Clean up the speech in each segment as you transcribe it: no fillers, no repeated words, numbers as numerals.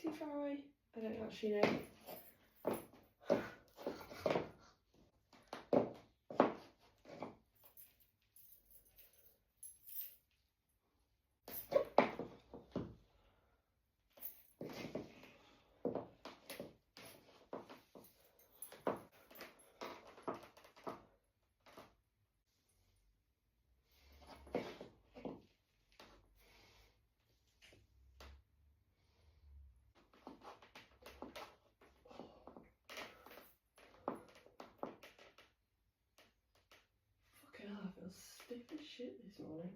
too far away? I don't actually know. I feel stiff as shit this morning.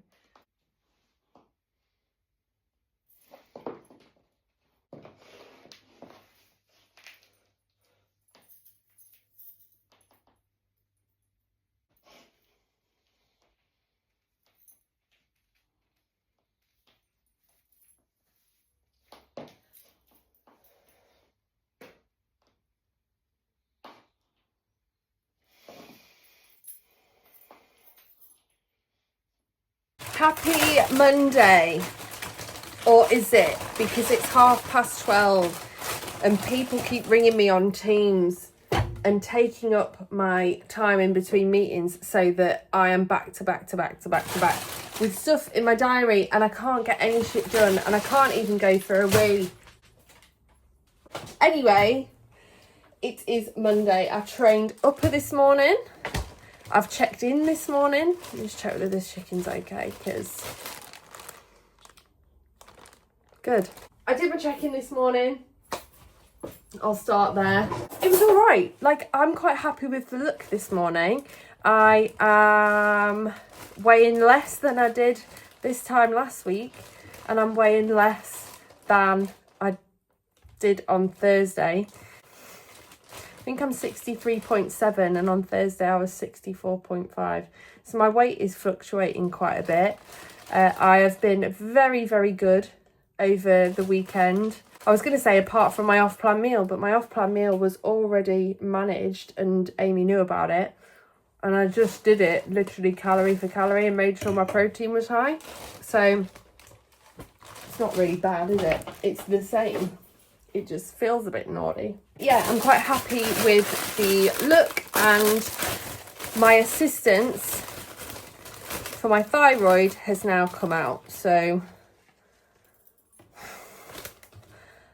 Happy Monday, or is it? Because it's 12:30 and people keep ringing me on Teams and taking up my time in between meetings so that I am back to back with stuff in my diary, and I can't get any shit done, and I can't even go for a wee. Anyway, it is Monday. I trained upper this morning. I've checked in this morning. Let me just check whether this chicken's okay, because... Good. I did my check-in this morning. I'll start there. It was all right. Like, I'm quite happy with the look this morning. I am weighing less than I did this time last week, and I'm weighing less than I did on Thursday. I think I'm 63.7 and on Thursday I was 64.5. So my weight is fluctuating quite a bit. I have been very, very good over the weekend. I was going to say apart from my off-plan meal, but my off-plan meal was already managed and Amy knew about it. And I just did it literally calorie for calorie and made sure my protein was high. So it's not really bad, is it? It's the same. It just feels a bit naughty. Yeah, I'm quite happy with the look, and my assistance for my thyroid has now come out. So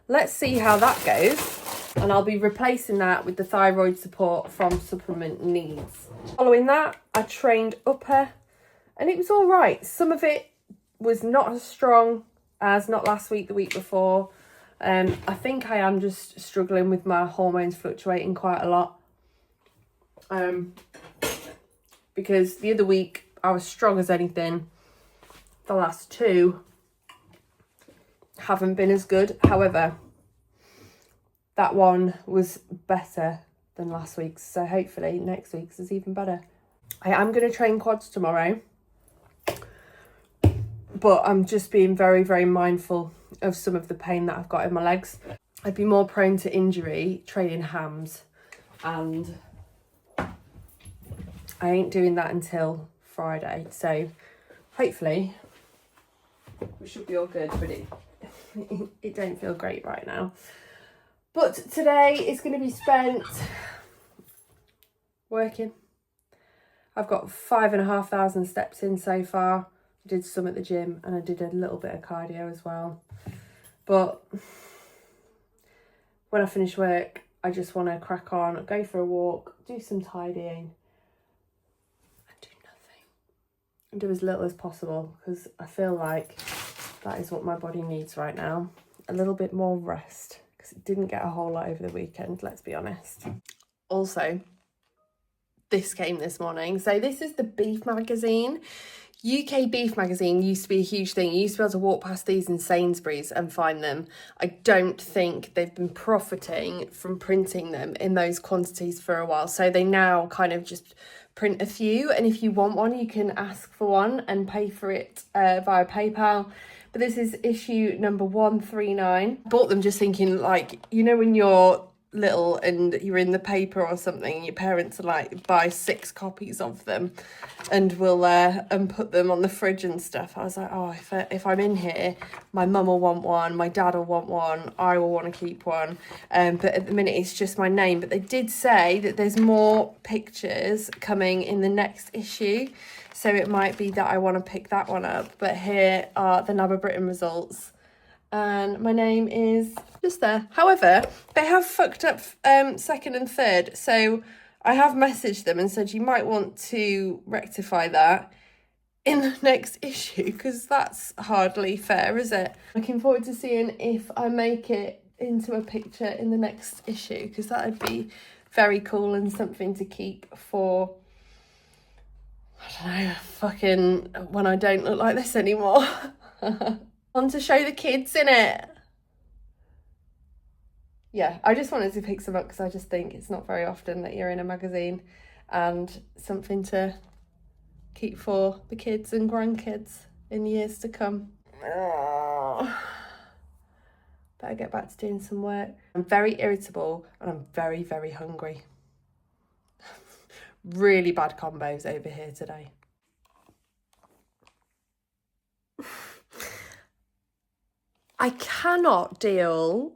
let's see how that goes. And I'll be replacing that with the thyroid support from Supplement Needs. Following that, I trained upper and it was all right. Some of it was not as strong as not last week, the week before. I think I am just struggling with my hormones fluctuating quite a lot. Because the other week I was strong as anything. The last two haven't been as good. However, that one was better than last week's. So hopefully next week's is even better. I am going to train quads tomorrow. But I'm just being very, very mindful of some of the pain that I've got in my legs. I'd be more prone to injury training hams, and I ain't doing that until Friday. So hopefully we should be all good, but it don't feel great right now. But today is going to be spent working. I've got 5,500 steps in so far. I did some at the gym and I did a little bit of cardio as well. But when I finish work, I just want to crack on, go for a walk, do some tidying and do nothing. And do as little as possible, because I feel like that is what my body needs right now. A little bit more rest, because it didn't get a whole lot over the weekend, let's be honest. Also, this came this morning. So this is the Beef magazine. UK Beef magazine used to be a huge thing. You used to be able to walk past these in Sainsbury's and find them. I don't think they've been profiting from printing them in those quantities for a while. So they now kind of just print a few. And if you want one, you can ask for one and pay for it via PayPal. But this is issue number 139. Bought them just thinking, like, you know, when you're little and you're in the paper or something, and your parents are like, buy 6 copies of them and will and put them on the fridge and stuff. I was like, oh, if I'm in here, my mum will want one, my dad will want one, I will want to keep one. But at the minute it's just my name. But they did say that there's more pictures coming in the next issue, so it might be that I want to pick that one up. But here are the NABA Britain results, and my name is just there. However, they have fucked up 2nd and 3rd, so I have messaged them and said you might want to rectify that in the next issue, because that's hardly fair, is it? Looking forward to seeing if I make it into a picture in the next issue, because that would be very cool and something to keep for, I don't know, fucking when I don't look like this anymore. On to show the kids, innit? Yeah, I just wanted to pick some up because I just think it's not very often that you're in a magazine, and something to keep for the kids and grandkids in years to come. Oh, better get back to doing some work. I'm very irritable and I'm very, very hungry. Really bad combos over here today. I cannot deal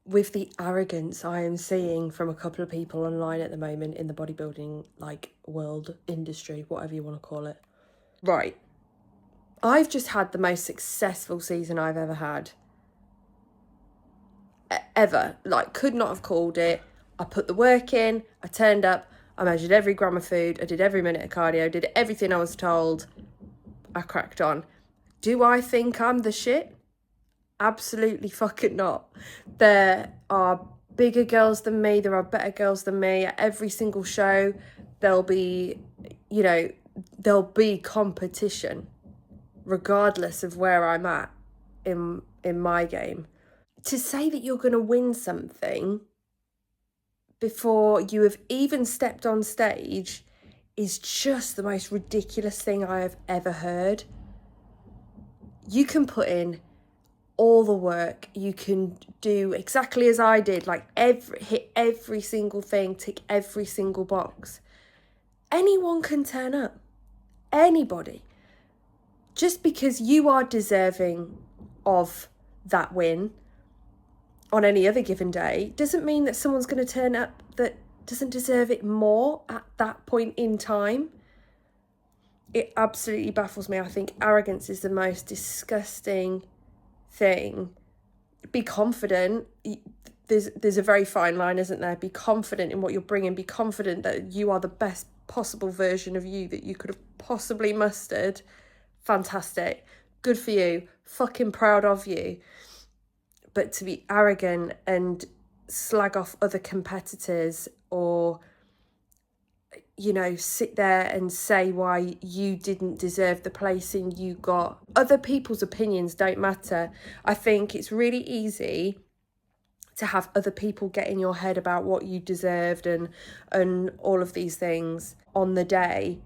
with the arrogance I am seeing from a couple of people online at the moment in the bodybuilding, like, world, industry, whatever you want to call it. Right. I've just had the most successful season I've ever had. Ever. Like, could not have called it. I put the work in, I turned up, I measured every gram of food, I did every minute of cardio, did everything I was told, I cracked on. Do I think I'm the shit? Absolutely fucking not. There are bigger girls than me, there are better girls than me. At every single show, there'll be, you know, there'll be competition, regardless of where I'm at in my game. To say that you're going to win something before you have even stepped on stage is just the most ridiculous thing I have ever heard. You can put in all the work, you can do exactly as I did, like hit every single thing, tick every single box. Anyone can turn up. Anybody. Just because you are deserving of that win on any other given day doesn't mean that someone's going to turn up that doesn't deserve it more at that point in time. It absolutely baffles me. I think arrogance is the most disgusting thing. Be confident. There's a very fine line, isn't there? Be confident in what you're bringing. Be confident that you are the best possible version of you that you could have possibly mustered. Fantastic. Good for you. Fucking proud of you. But to be arrogant and slag off other competitors, or, you know, sit there and say why you didn't deserve the placing you got. Other people's opinions don't matter. I think it's really easy to have other people get in your head about what you deserved and all of these things on the day.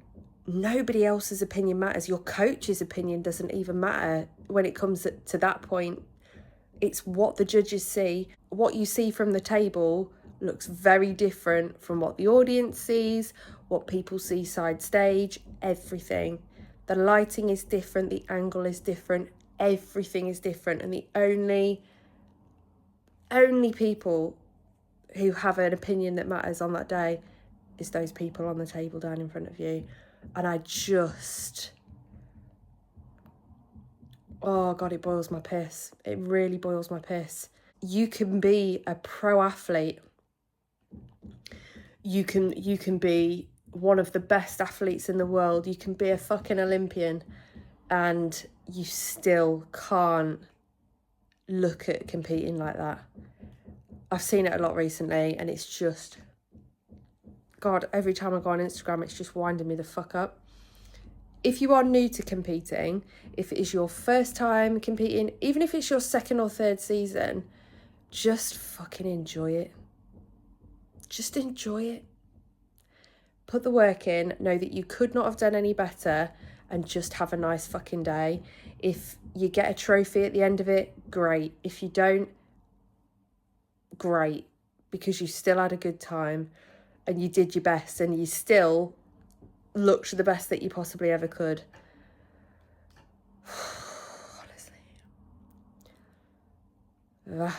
Nobody else's opinion matters. Your coach's opinion doesn't even matter when it comes to that point. It's what the judges see. What you see from the table looks very different from what the audience sees, what people see side stage, everything. The lighting is different, the angle is different, everything is different. And the only people who have an opinion that matters on that day is those people on the table down in front of you. And I just... oh God, it boils my piss. It really boils my piss. You can be a pro athlete. You can be one of the best athletes in the world. You can be a fucking Olympian, and you still can't look at competing like that. I've seen it a lot recently, and it's just... God, every time I go on Instagram, it's just winding me the fuck up. If you are new to competing, if it is your first time competing, even if it's your 2nd or 3rd season, just fucking enjoy it. Just enjoy it. Put the work in, know that you could not have done any better, and just have a nice fucking day. If you get a trophy at the end of it, great. If you don't, great, because you still had a good time and you did your best and you still looked the best that you possibly ever could. Honestly. Ugh.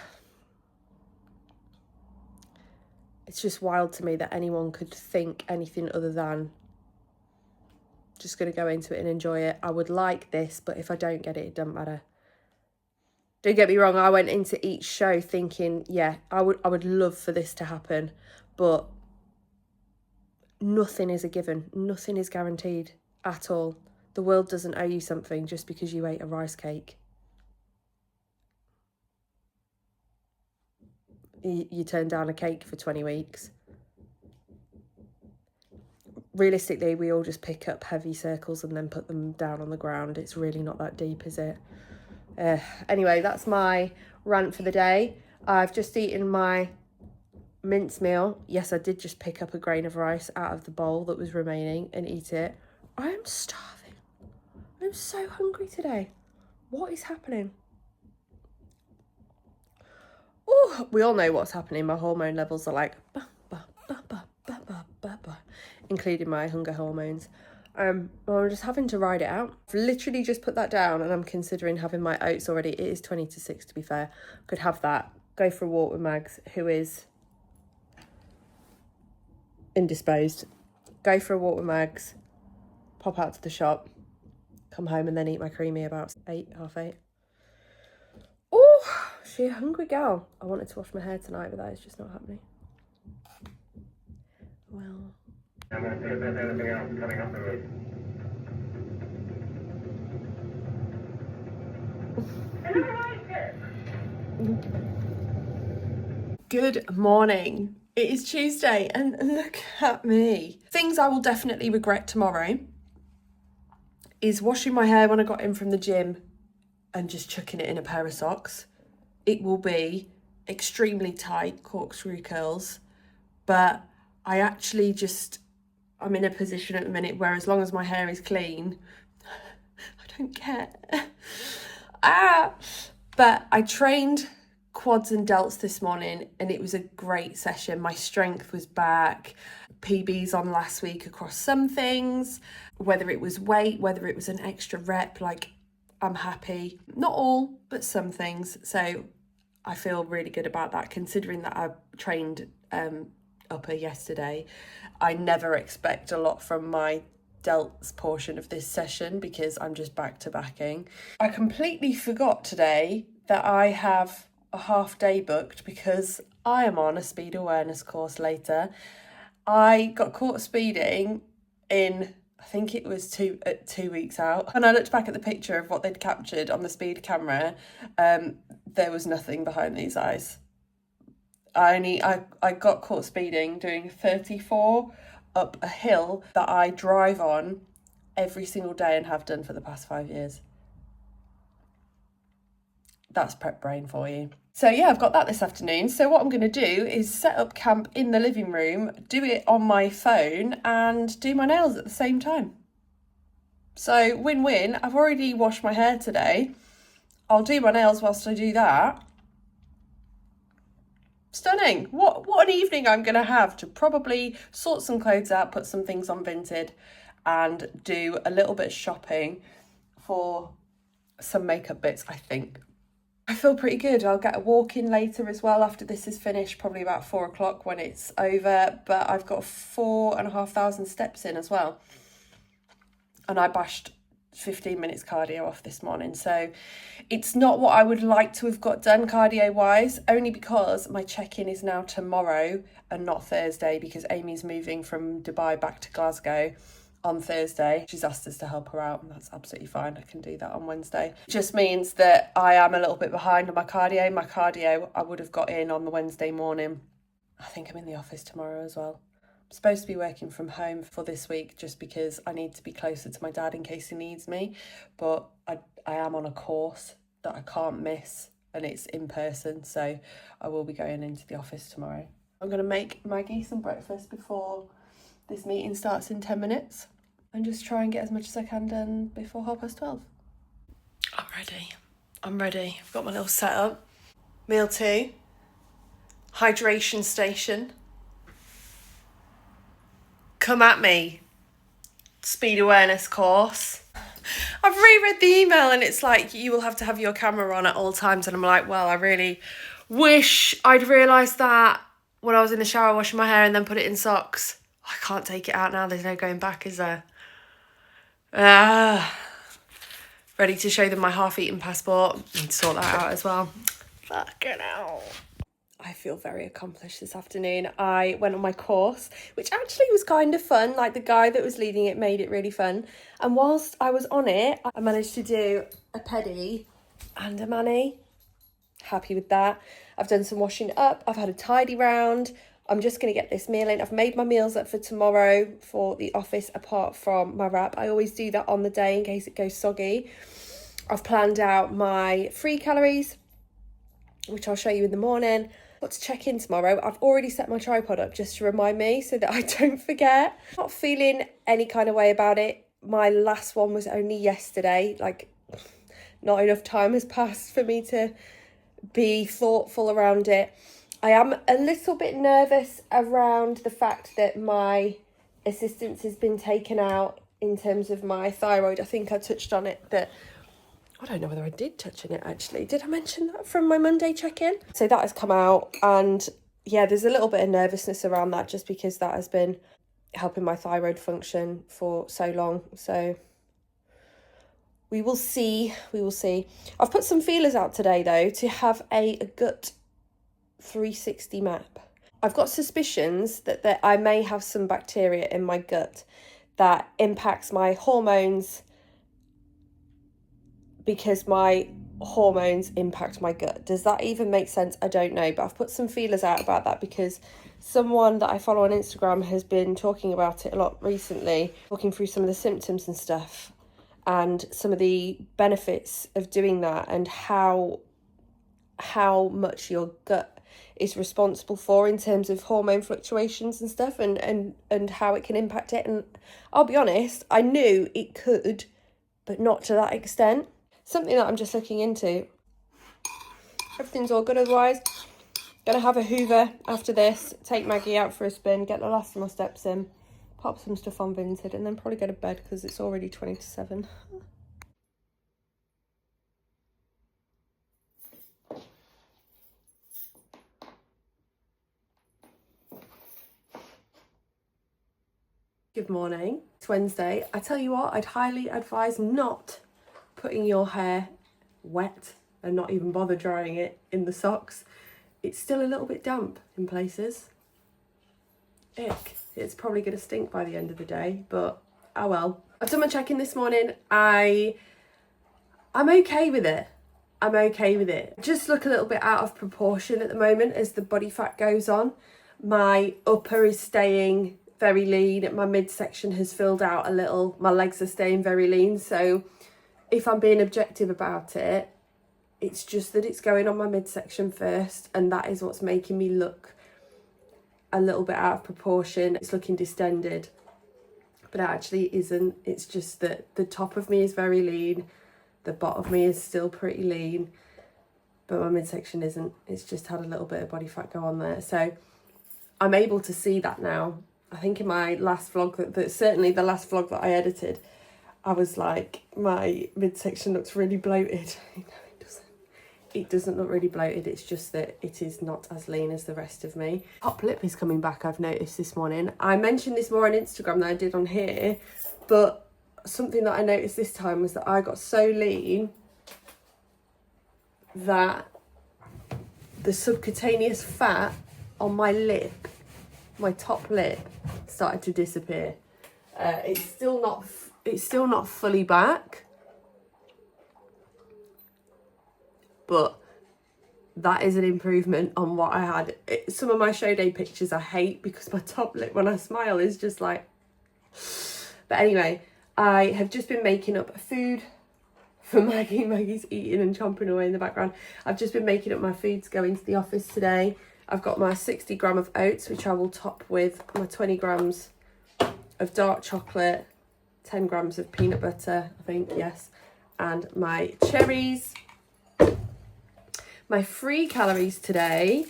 It's just wild to me that anyone could think anything other than just going to go into it and enjoy it. I would like this, but if I don't get it, it doesn't matter. Don't get me wrong, I went into each show thinking, yeah, I would love for this to happen, but nothing is a given. Nothing is guaranteed at all. The world doesn't owe you something just because you ate a rice cake. You turned down a cake for 20 weeks. Realistically, we all just pick up heavy circles and then put them down on the ground. It's really not that deep, is it? Anyway, that's my rant for the day. I've just eaten my mincemeal. Yes, I did just pick up a grain of rice out of the bowl that was remaining and eat it. I am starving. I'm so hungry today. What is happening? Oh, we all know what's happening. My hormone levels are like, including my hunger hormones. I'm just having to ride it out. I've literally just put that down and I'm considering having my oats already. It is 20 to 6 to be fair. Could have that. Go for a walk with Mags, who is indisposed. Go for a walk with Mags. Pop out to the shop. Come home and then eat my creamy about 8, half 8. Oh, she a hungry girl. I wanted to wash my hair tonight, but that is just not happening. Well. I'm going to see if there's anything else coming up the road. Good morning. It is Tuesday and look at me. Things I will definitely regret tomorrow is washing my hair when I got in from the gym and just chucking it in a pair of socks. It will be extremely tight corkscrew curls, but I actually I'm in a position at the minute where as long as my hair is clean, I don't care. But I trained quads and delts this morning and it was a great session. My strength was back. PBs on last week across some things, whether it was weight, whether it was an extra rep, like I'm happy. Not all, but some things. So I feel really good about that, considering that I trained upper yesterday. I never expect a lot from my delts portion of this session because I'm just back to backing. I completely forgot today that I have a half day booked because I am on a speed awareness course later. I got caught speeding in, I think it was 2 weeks out. When I looked back at the picture of what they'd captured on the speed camera, there was nothing behind these eyes. I got caught speeding doing 34 up a hill that I drive on every single day and have done for the past 5 years. That's prep brain for you. So yeah, I've got that this afternoon. So what I'm going to do is set up camp in the living room, do it on my phone and do my nails at the same time. So win-win. I've already washed my hair today. I'll do my nails whilst I do that. Stunning. What an evening I'm going to have to probably sort some clothes out, put some things on Vinted and do a little bit of shopping for some makeup bits, I think. I feel pretty good. I'll get a walk in later as well after this is finished, probably about 4 o'clock when it's over. But I've got 4,500 steps in as well. And I bashed 15 minutes cardio off this morning. So it's not what I would like to have got done cardio wise, only because my check-in is now tomorrow and not Thursday because Amy's moving from Dubai back to Glasgow on Thursday. She's asked us to help her out and that's absolutely fine. I can do that on Wednesday. It just means that I am a little bit behind on my cardio. My cardio I would have got in on the Wednesday morning. I think I'm in the office tomorrow as well. I'm supposed to be working from home for this week just because I need to be closer to my dad in case he needs me. But I am on a course that I can't miss and it's in person. So I will be going into the office tomorrow. I'm going to make Maggie some breakfast before this meeting starts in 10 minutes. And just try and get as much as I can done before 12:30. I'm ready. I've got my little setup. Meal 2. hydration station. Come at me. Speed awareness course. I've reread the email and it's like, you will have to have your camera on at all times. And I'm like, well, I really wish I'd realised that when I was in the shower washing my hair and then put it in socks. I can't take it out now. There's no going back, is there? Ready to show them my half-eaten passport. Need to sort that out as well. Fucking hell. I feel very accomplished this afternoon. I went on my course, which actually was kind of fun. Like, the guy that was leading it made it really fun. And whilst I was on it, I managed to do a pedi and a mani. Happy with that. I've done some washing up. I've had a tidy round. I'm just going to get this meal in. I've made my meals up for tomorrow for the office, apart from my wrap. I always do that on the day in case it goes soggy. I've planned out my free calories, which I'll show you in the morning. Got to check in tomorrow. I've already set my tripod up just to remind me so that I don't forget. Not feeling any kind of way about it. My last one was only yesterday. Like, not enough time has passed for me to be thoughtful around it. I am a little bit nervous around the fact that my assistance has been taken out in terms of my thyroid. I think I touched on it, that I don't know whether I did touch on it actually. Did I mention that from my Monday check-in? So that has come out, and yeah, there's a little bit of nervousness around that just because that has been helping my thyroid function for so long. So we will see. I've put some feelers out today though to have a gut 360 map. I've got suspicions that I may have some bacteria in my gut that impacts my hormones, because my hormones impact my gut. Does that even make sense? I don't know, but I've put some feelers out about that because someone that I follow on Instagram has been talking about it a lot recently, talking through some of the symptoms and stuff and some of the benefits of doing that, and how much your gut is responsible for in terms of hormone fluctuations and stuff, and how it can impact it. And I'll be honest, I knew it could, but not to that extent. Something that I'm just looking into. Everything's all good otherwise. Gonna have a hoover after this, take Maggie out for a spin, get the last of my steps in, pop some stuff on Vinted, and then probably go to bed because it's already 20 to 7. Good morning. It's Wednesday. I tell you what, I'd highly advise not putting your hair wet and not even bother drying it in the socks. It's still a little bit damp in places. Ick. It's probably going to stink by the end of the day, but oh well. I've done my check-in this morning. I'm okay with it. I'm okay with it. Just look a little bit out of proportion at the moment as the body fat goes on. My upper is staying very lean. My midsection has filled out a little. My legs are staying very lean. So if I'm being objective about it, it's just that it's going on my midsection first, and that is what's making me look a little bit out of proportion. It's looking distended, but it actually isn't. It's just that the top of me is very lean, the bottom of me is still pretty lean, but my midsection isn't. It's just had a little bit of body fat go on there. So I'm able to see that now. I think in my last vlog, that certainly the last vlog that I edited, I was like, my midsection looks really bloated. It doesn't look really bloated. It's just that it is not as lean as the rest of me. Top lip is coming back, I've noticed this morning. I mentioned this more on Instagram than I did on here, but something that I noticed this time was that I got so lean that the subcutaneous fat on my lip, my top lip, started to disappear. It's still not fully back, but that is an improvement on what I had. Some of my show day pictures I hate because my top lip when I smile is just like... But anyway, I have just been making up food for Maggie. Maggie's eating and chomping away in the background. I've just been making up my food to go into the office today. I've got my 60 gram of oats, which I will top with my 20 grams of dark chocolate, 10 grams of peanut butter, I think, yes, and my cherries. My free calories today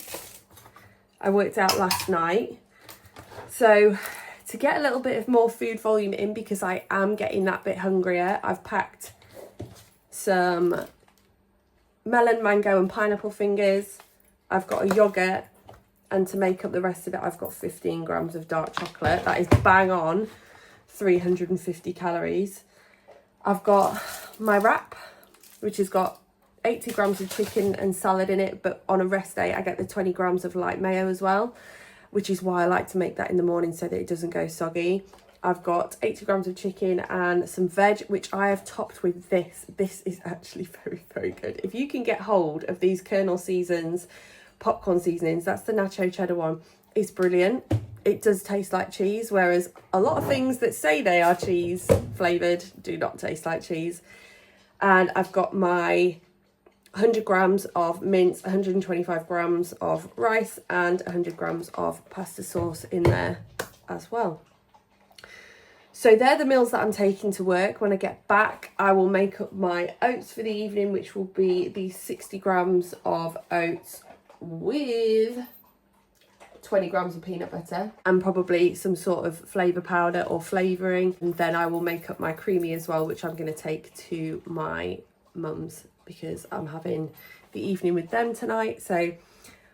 I worked out last night. So to get a little bit of more food volume in, because I am getting that bit hungrier, I've packed some melon, mango and pineapple fingers. I've got a yoghurt, and to make up the rest of it, I've got 15 grams of dark chocolate. That is bang on 350 calories. I've got my wrap, which has got 80 grams of chicken and salad in it, but on a rest day I get the 20 grams of light mayo as well, which is why I like to make that in the morning so that it doesn't go soggy. I've got 80 grams of chicken and some veg, which I have topped with this. This is actually very, very good. If you can get hold of these Colonel Seasons popcorn seasonings, that's the nacho cheddar one. It's brilliant. It does taste like cheese, whereas a lot of things that say they are cheese flavoured do not taste like cheese. And I've got my 100 grams of mince, 125 grams of rice and 100 grams of pasta sauce in there as well. So they're the meals that I'm taking to work. When I get back, I will make up my oats for the evening, which will be the 60 grams of oats with 20 grams of peanut butter and probably some sort of flavour powder or flavouring. And then I will make up my creamy as well, which I'm going to take to my mum's because I'm having the evening with them tonight. So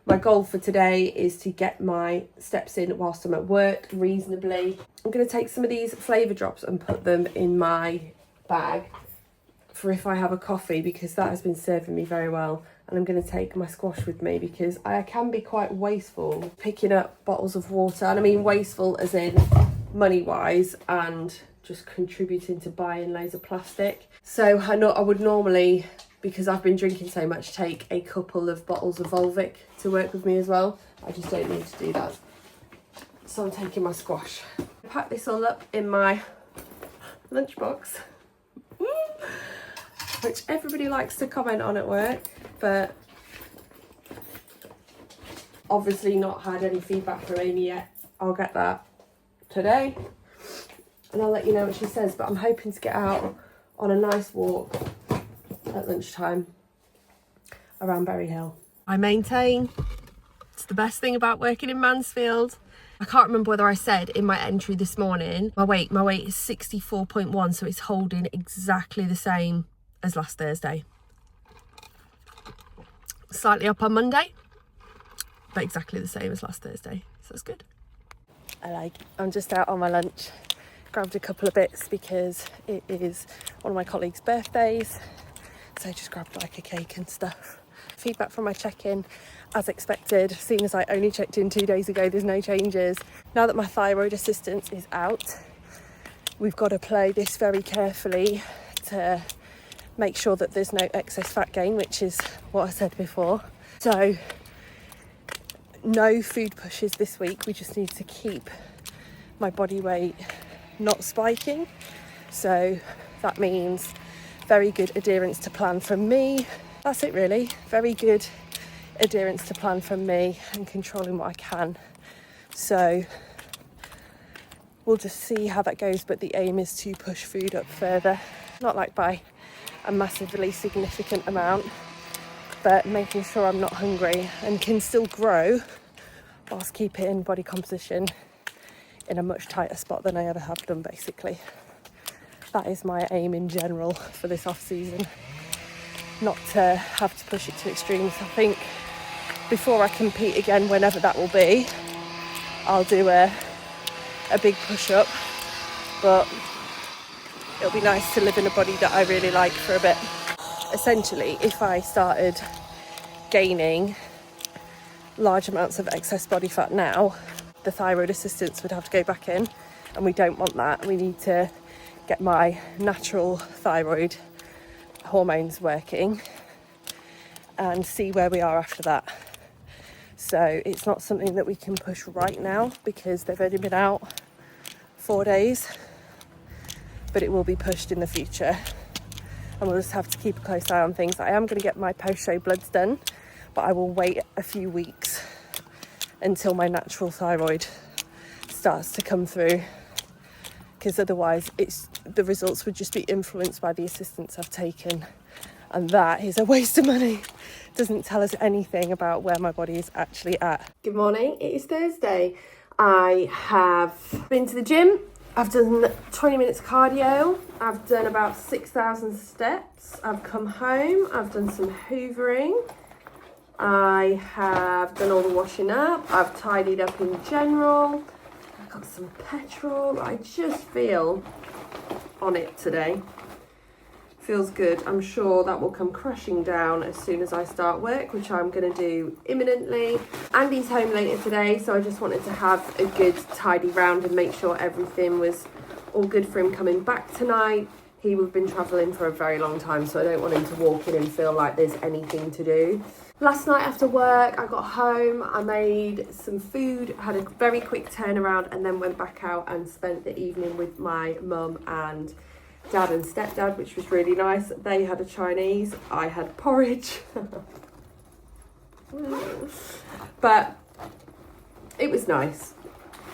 my goal for today is to get my steps in whilst I'm at work reasonably. I'm going to take some of these flavour drops and put them in my bag for if I have a coffee, because that has been serving me very well. And I'm going to take my squash with me because I can be quite wasteful picking up bottles of water. And I mean wasteful as in money wise and just contributing to buying loads of plastic. So I know I would normally, because I've been drinking so much, take a couple of bottles of Volvic to work with me as well. I just don't need to do that. So I'm taking my squash. Pack this all up in my lunchbox, which everybody likes to comment on at work, but obviously not had any feedback from Amy yet. I'll get that today and I'll let you know what she says, but I'm hoping to get out on a nice walk at lunchtime around Berry Hill. I maintain it's the best thing about working in Mansfield. I can't remember whether I said in my entry this morning, my weight is 64.1, so it's holding exactly the same as last Thursday. Slightly up on Monday, but exactly the same as last Thursday, so that's good. I'm just out on my lunch, grabbed a couple of bits because it is one of my colleagues' birthdays, so I just grabbed like a cake and stuff. Feedback from my check-in, as expected, seeing as I only checked in 2 days ago, there's no changes. Now that my thyroid assistance is out, we've got to play this very carefully to make sure that there's no excess fat gain, which is what I said before. So no food pushes this week. We just need to keep my body weight not spiking. So that means very good adherence to plan from me. That's it really. Very good adherence to plan from me and controlling what I can. So we'll just see how that goes, but the aim is to push food up further. Not like by a massively significant amount, but making sure I'm not hungry and can still grow whilst keeping body composition in a much tighter spot than I ever have done, basically. That is my aim in general for this off season, not to have to push it to extremes. I think before I compete again, whenever that will be, I'll do a big push up, but it'll be nice to live in a body that I really like for a bit. Essentially, if I started gaining large amounts of excess body fat now, the thyroid assistance would have to go back in, and we don't want that. We need to get my natural thyroid hormones working and see where we are after that. So it's not something that we can push right now because they've only been out 4 days, but it will be pushed in the future, and we'll just have to keep a close eye on things. I am going to get my post-show bloods done, but I will wait a few weeks until my natural thyroid starts to come through, because otherwise the results would just be influenced by the assistance I've taken, and that is a waste of money doesn't tell us anything about where my body is actually at. Good morning, it is Thursday. I have been to the gym. I've done 20 minutes cardio. I've done about 6,000 steps. I've come home. I've done some hoovering. I have done all the washing up. I've tidied up in general. I've got some petrol. I just feel on it today. Feels good. I'm sure that will come crashing down as soon as I start work, which I'm going to do imminently. Andy's home later today, so I just wanted to have a good tidy round and make sure everything was all good for him coming back tonight. He would have been travelling for a very long time, so I don't want him to walk in and feel like there's anything to do. Last night after work, I got home, I made some food, had a very quick turnaround, and then went back out and spent the evening with my mum and dad and stepdad, which was really nice. They had a Chinese, I had porridge. But it was nice.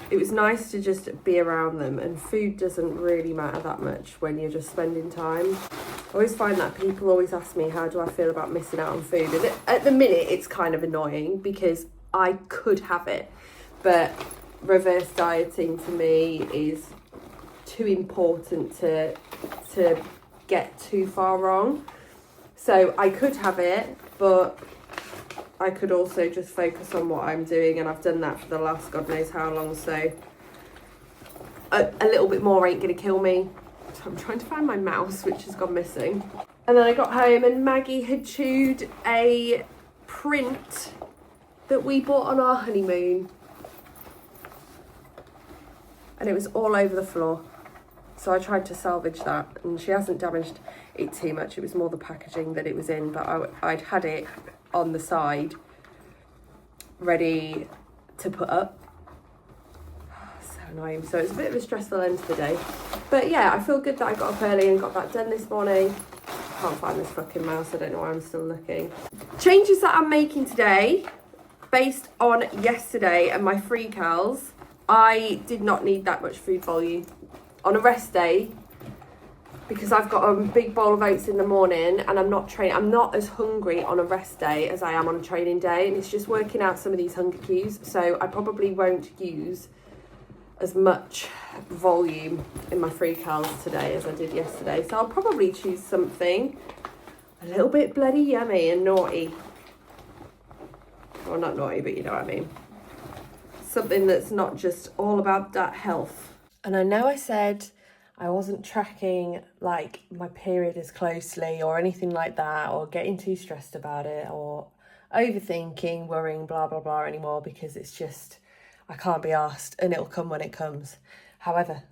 It was nice to just be around them, and food doesn't really matter that much when you're just spending time. I always find that people always ask me, how do I feel about missing out on food? And at the minute, it's kind of annoying because I could have it, but reverse dieting to me is too important to get too far wrong. So I could have it, but I could also just focus on what I'm doing, and I've done that for the last God knows how long, so a little bit more ain't gonna kill me. So I'm trying to find my mouse, which has gone missing. And then I got home and Maggie had chewed a print that we bought on our honeymoon, and it was all over the floor. So I tried to salvage that, and she hasn't damaged it too much. It was more the packaging that it was in, but I'd had it on the side ready to put up. So annoying. So it's a bit of a stressful end to the day, but yeah, I feel good that I got up early and got that done this morning. Can't find this fucking mouse, I don't know why I'm still looking. Changes that I'm making today based on yesterday and my free cals. I did not need that much food volume on a rest day, because I've got a big bowl of oats in the morning and I'm not as hungry on a rest day as I am on a training day, and it's just working out some of these hunger cues. So I probably won't use as much volume in my free cals today as I did yesterday. So I'll probably choose something a little bit bloody yummy and naughty. Well, not naughty, but you know what I mean. Something that's not just all about that health. And I know I said I wasn't tracking like my period as closely or anything like that, or getting too stressed about it or overthinking, worrying, blah, blah, blah anymore, because it's just, I can't be asked and it'll come when it comes. However,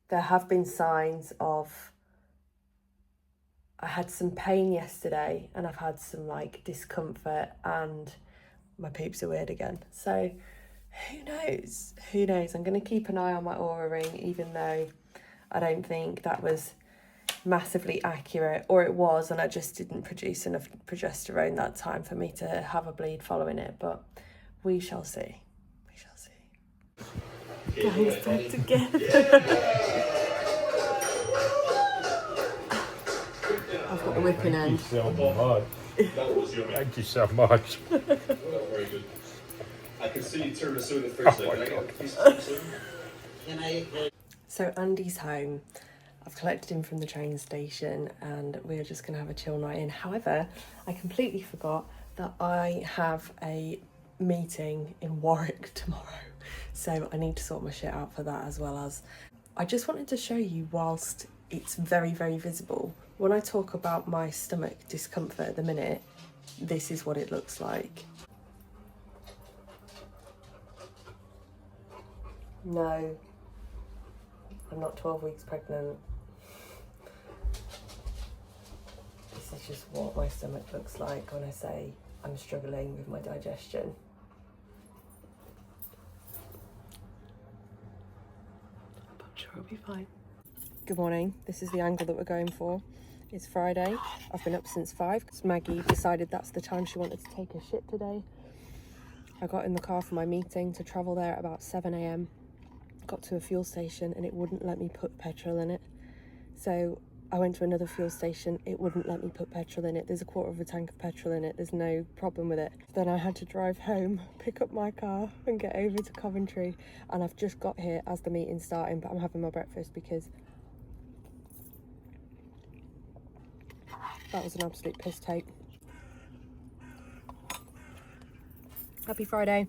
there have been signs of, I had some pain yesterday and I've had some like discomfort and my poops are weird again. So who knows? Who knows? I'm going to keep an eye on my Aura ring, even though I don't think that was massively accurate, or it was, and I just didn't produce enough progesterone that time for me to have a bleed following it. But we shall see. We shall see. Guys, back together. I've got the whipping end. Thank you so much. Very good. I can see tiramisu in the fridge. Oh my God. Can I? So Andy's home. I've collected him from the train station and we're just going to have a chill night in. However, I completely forgot that I have a meeting in Warwick tomorrow. So I need to sort my shit out for that, as well as I just wanted to show you, whilst it's very, very visible, when I talk about my stomach discomfort at the minute, this is what it looks like. No, I'm not 12 weeks pregnant. This is just what my stomach looks like when I say I'm struggling with my digestion. I'm sure it'll be fine. Good morning, this is the angle that we're going for. It's Friday, I've been up since 5 because Maggie decided that's the time she wanted to take a shit today. I got in the car for my meeting to travel there at about 7 a.m. Got to a fuel station and it wouldn't let me put petrol in it. So I went to another fuel station, it wouldn't let me put petrol in it. There's a quarter of a tank of petrol in it, there's no problem with it. Then I had to drive home, pick up my car and get over to Coventry, and I've just got here as the meeting's starting, but I'm having my breakfast because that was an absolute piss take. Happy Friday.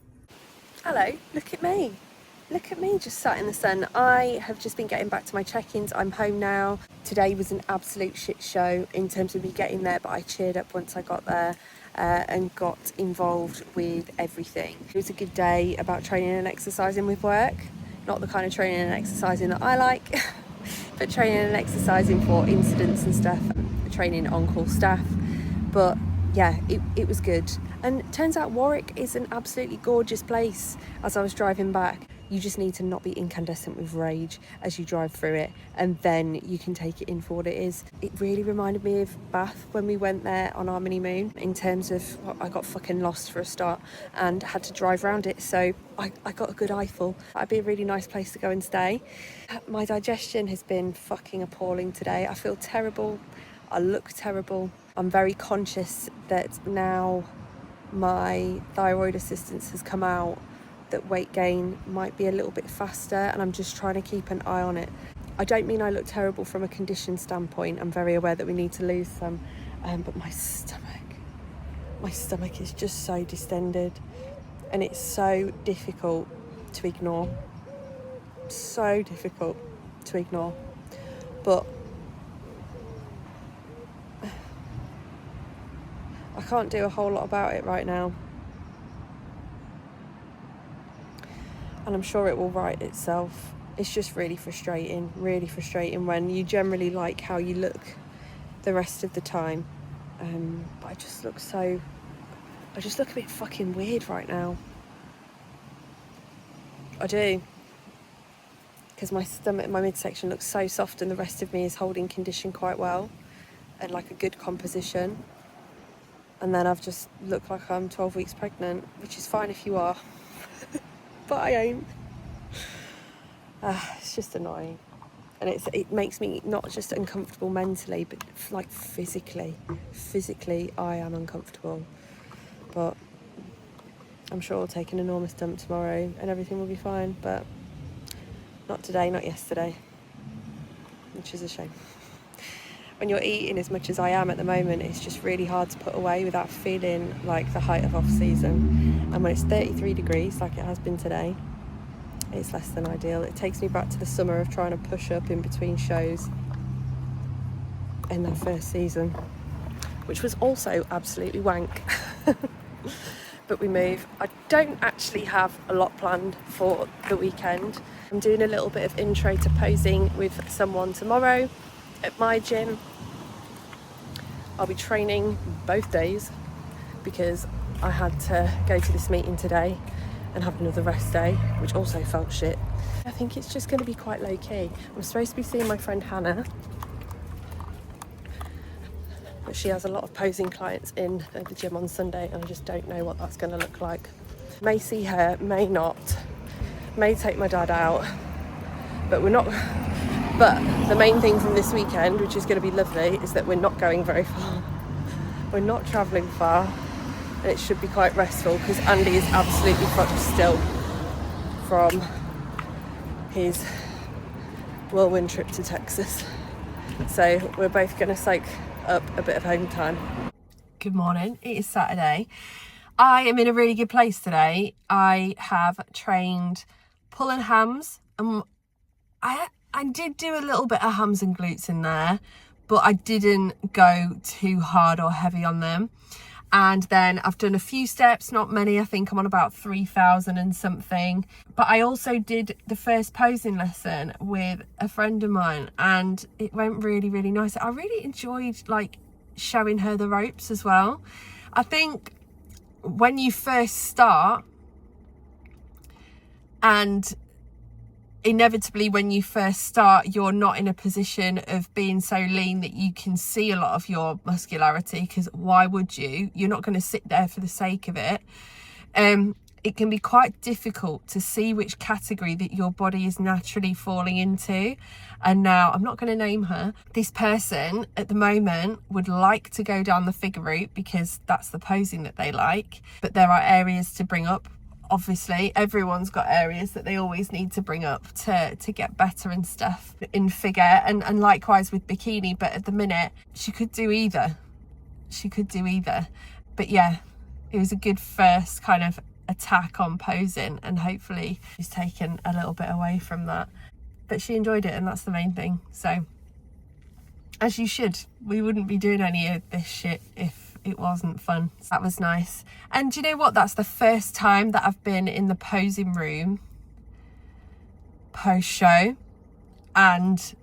Hello, look at me. Look at me just sat in the sun. I have just been getting back to my check-ins. I'm home now. Today was an absolute shit show in terms of me getting there, but I cheered up once I got there and got involved with everything. It was a good day about training and exercising with work. Not the kind of training and exercising that I like, but training and exercising for incidents and stuff, training on-call staff. But yeah, it was good. And it turns out Warwick is an absolutely gorgeous place. As I was driving back, you just need to not be incandescent with rage as you drive through it, and then you can take it in for what it is. It really reminded me of Bath when we went there on our honeymoon, in terms of, well, I got fucking lost for a start and had to drive around it, so I got a good eyeful. That'd be a really nice place to go and stay. My digestion has been fucking appalling today. I feel terrible. I look terrible. I'm very conscious that now my thyroid assistance has come out, that weight gain might be a little bit faster, and I'm just trying to keep an eye on it. I don't mean I look terrible from a condition standpoint. I'm very aware that we need to lose some, but my stomach is just so distended, and it's so difficult to ignore. So difficult to ignore. But I can't do a whole lot about it right now. And I'm sure it will right itself. It's just really frustrating when you generally like how you look the rest of the time. But I just look a bit fucking weird right now. I do. Because my stomach, my midsection looks so soft, and the rest of me is holding condition quite well and like a good composition. And then I've just looked like I'm 12 weeks pregnant, which is fine if you are. But I ain't. It's just annoying, and it makes me not just uncomfortable mentally, but like physically I am uncomfortable. But I'm sure I'll take an enormous dump tomorrow and everything will be fine, but not today, not yesterday, which is a shame. When you're eating as much as I am at the moment, it's just really hard to put away without feeling like the height of off season. And when it's 33 degrees like it has been today, it's less than ideal. It takes me back to the summer of trying to push up in between shows in that first season, which was also absolutely wank. But we move. I don't actually have a lot planned for the weekend. I'm doing a little bit of intro to posing with someone tomorrow at my gym. I'll be training both days because I had to go to this meeting today and have another rest day, which also felt shit. I think it's just going to be quite low key. I'm supposed to be seeing my friend Hannah, but she has a lot of posing clients in at the gym on Sunday, and I just don't know what that's going to look like. May see her, may not. May take my dad out, but we're not. But the main thing from this weekend, which is going to be lovely, is that we're not going very far. We're not travelling far, and it should be quite restful because Andy is absolutely fucked still from his whirlwind trip to Texas. So we're both going to soak up a bit of home time. Good morning, it is Saturday. I am in a really good place today. I have trained pull and hams, and I did do a little bit of hams and glutes in there, but I didn't go too hard or heavy on them. And then I've done a few steps, not many. I think I'm on about 3,000 and something. But I also did the first posing lesson with a friend of mine, and it went really, really nice. I really enjoyed like showing her the ropes as well. I think when you first start, and inevitably when you first start, you're not in a position of being so lean that you can see a lot of your muscularity, because why would you? You're not going to sit there for the sake of it. it can be quite difficult to see which category that your body is naturally falling into. And now, I'm not going to name her. This person at the moment would like to go down the figure route because that's the posing that they like. But there are areas to bring up. Obviously, everyone's got areas that they always need to bring up to get better and stuff in figure, and likewise with bikini. But at the minute, she could do either. But yeah, it was a good first kind of attack on posing, and hopefully she's taken a little bit away from that. But she enjoyed it, and that's the main thing. So, as you should. We wouldn't be doing any of this shit if it wasn't fun. So that was nice. And do you know what? That's the first time that I've been in the posing room post-show, and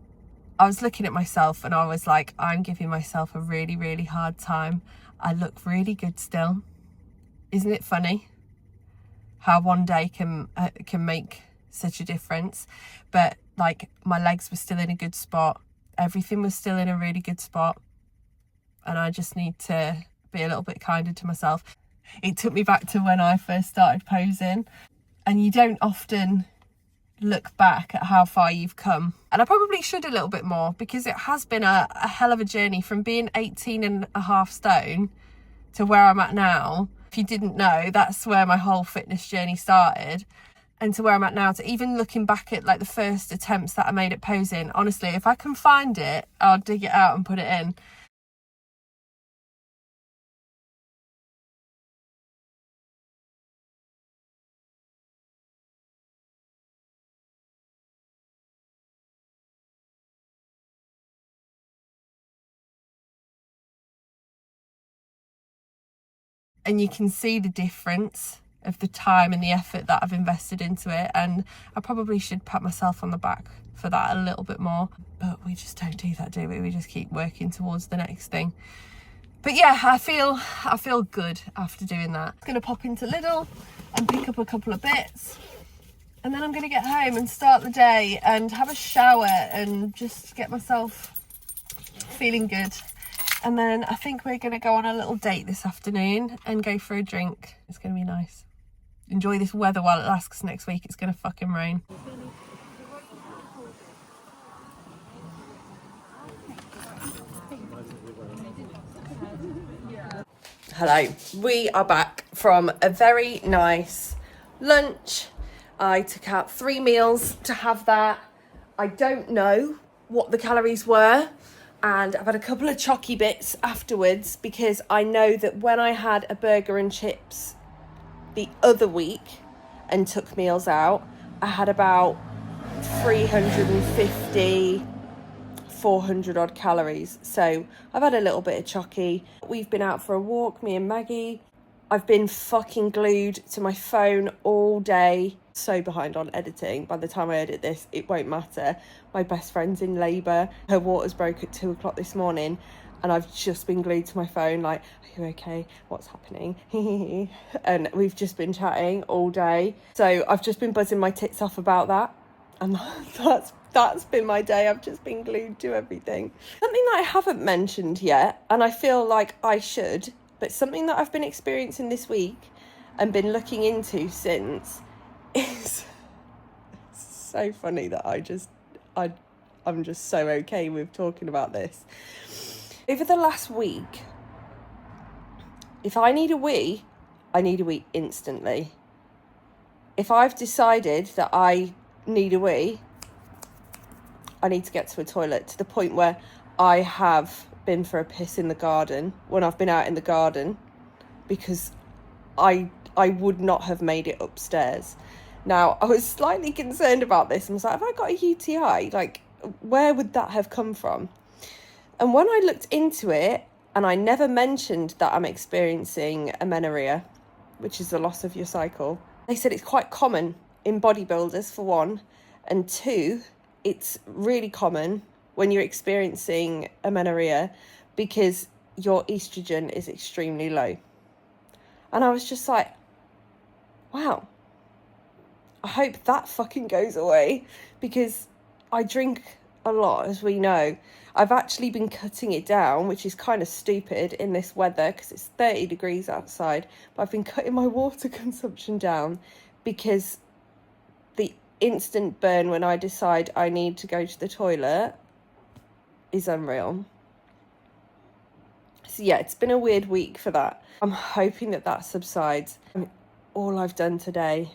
I was looking at myself and I was like, I'm giving myself a really, really hard time. I look really good still. Isn't it funny how one day can make such a difference? But like, my legs were still in a good spot. Everything was still in a really good spot. And I just need to be a little bit kinder to myself. It took me back to when I first started posing. And you don't often look back at how far you've come. And I probably should a little bit more, because it has been a hell of a journey from being 18.5 stone to where I'm at now. If you didn't know, that's where my whole fitness journey started. And to where I'm at now, to even looking back at like the first attempts that I made at posing, honestly, if I can find it, I'll dig it out and put it in. And you can see the difference of the time and the effort that I've invested into it. And I probably should pat myself on the back for that a little bit more. But we just don't do that, do we? We just keep working towards the next thing. But yeah, I feel good after doing that. I'm going to pop into Lidl and pick up a couple of bits. And then I'm going to get home and start the day and have a shower and just get myself feeling good. And then I think we're going to go on a little date this afternoon and go for a drink. It's going to be nice. Enjoy this weather while it lasts, because next week it's going to fucking rain. Hello. We are back from a very nice lunch. I took out 3 meals to have that. I don't know what the calories were. And I've had a couple of chocky bits afterwards, because I know that when I had a burger and chips the other week and took meals out, I had about 350, 400 odd calories. So I've had a little bit of chocky. We've been out for a walk, me and Maggie. I've been fucking glued to my phone all day. So behind on editing. By the time I edit this, it won't matter. My best friend's in labour. Her waters broke at 2 o'clock this morning, and I've just been glued to my phone like, are you okay? What's happening? And we've just been chatting all day. So I've just been buzzing my tits off about that. And that's been my day. I've just been glued to everything. Something that I haven't mentioned yet, and I feel like I should, but something that I've been experiencing this week and been looking into since, is so funny that I'm just so okay with talking about this. Over the last week, if I need a wee, I need a wee instantly. If I've decided that I need a wee, I need to get to a toilet, to the point where I have been for a piss in the garden when I've been out in the garden, because I would not have made it upstairs. Now, I was slightly concerned about this and was like, have I got a UTI? Like, where would that have come from? And when I looked into it, and I never mentioned that I'm experiencing amenorrhea, which is the loss of your cycle, they said it's quite common in bodybuilders, for one, and 2, it's really common when you're experiencing amenorrhea because your estrogen is extremely low. And I was just like, wow, I hope that fucking goes away, because I drink a lot, as we know. I've actually been cutting it down, which is kind of stupid in this weather because it's 30 degrees outside, but I've been cutting my water consumption down because the instant burn when I decide I need to go to the toilet is unreal. So yeah, it's been a weird week for that. I'm hoping that that subsides. I mean, all I've done today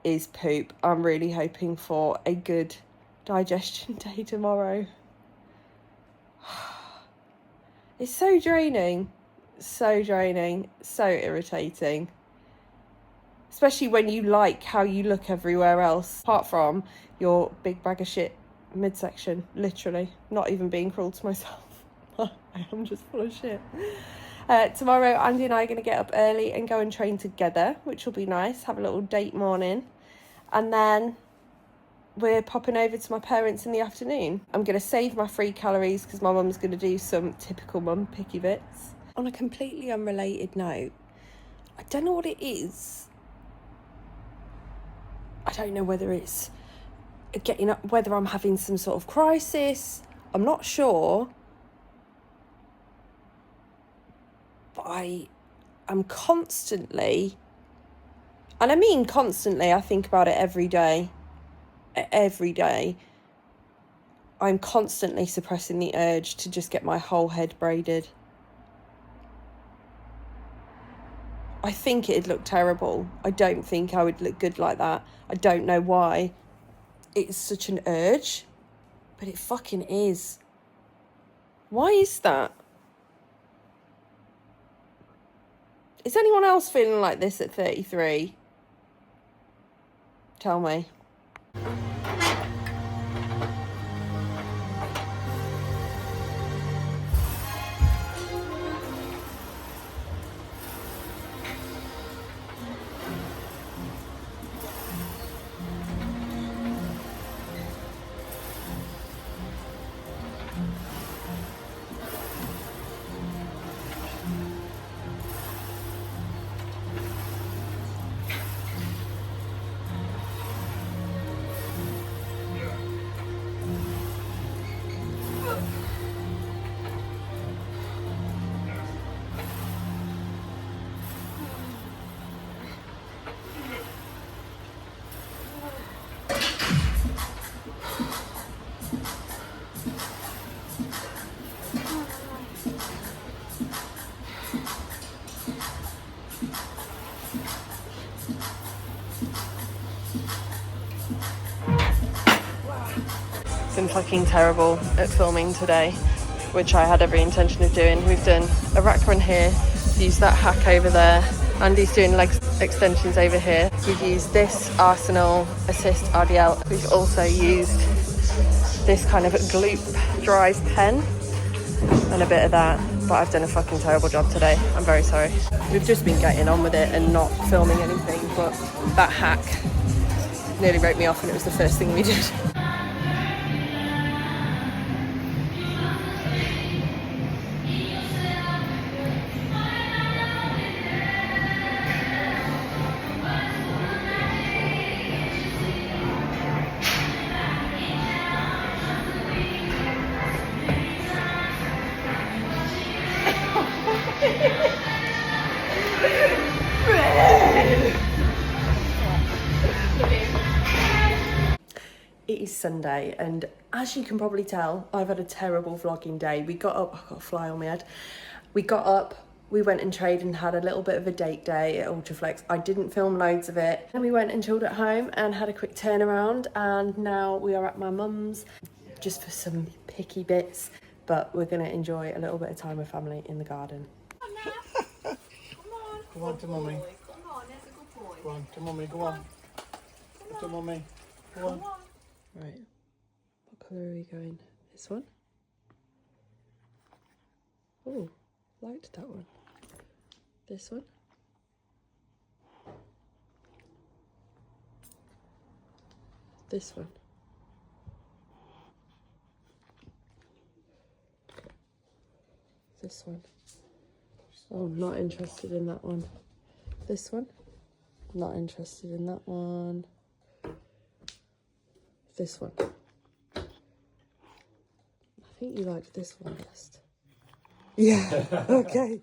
is poop. I'm really hoping for a good digestion day tomorrow. It's so draining, so irritating. Especially when you like how you look everywhere else, apart from your big bag of shit midsection, literally. Not even being cruel to myself. I am just full of shit. Tomorrow, Andy and I are going to get up early and go and train together, which will be nice. Have a little date morning. And then we're popping over to my parents in the afternoon. I'm going to save my free calories because my mum's going to do some typical mum picky bits. On a completely unrelated note, I don't know what it is. I don't know whether it's getting up, whether I'm having some sort of crisis. I'm not sure. But I am constantly, and I mean constantly, I think about it every day. I'm constantly suppressing the urge to just get my whole head braided. I think it'd look terrible. I don't think I would look good like that. I don't know why. It's such an urge, but it fucking is. Why is that? Is anyone else feeling like this at 33? Tell me. Been fucking terrible at filming today, which I had every intention of doing. We've done a rack run here, used that hack over there. Andy's doing leg extensions over here. We've used this Arsenal Assist RDL. We've also used this kind of glute drive pen and a bit of that, but I've done a fucking terrible job today. I'm very sorry. We've just been getting on with it and not filming anything, but that hack nearly wrote me off and it was the first thing we did. It is Sunday, and as you can probably tell, I've had a terrible vlogging day. We got up, I've got a fly on my head. We got up, we went and traded and had a little bit of a date day at Ultraflex. I didn't film loads of it. And we went and chilled at home and had a quick turnaround, and now we are at my mum's just for some picky bits, but we're gonna enjoy a little bit of time with family in the garden. Come on, Go on to mummy. Come on, that's a good boy. Go on to mummy. Go on. To mummy. Go on. Right, what colour are we going? This one? Oh, liked that one. This one? This one? This one? Oh, not interested in that one. This one? Not interested in that one. This one. think you liked this one best. Yeah, okay.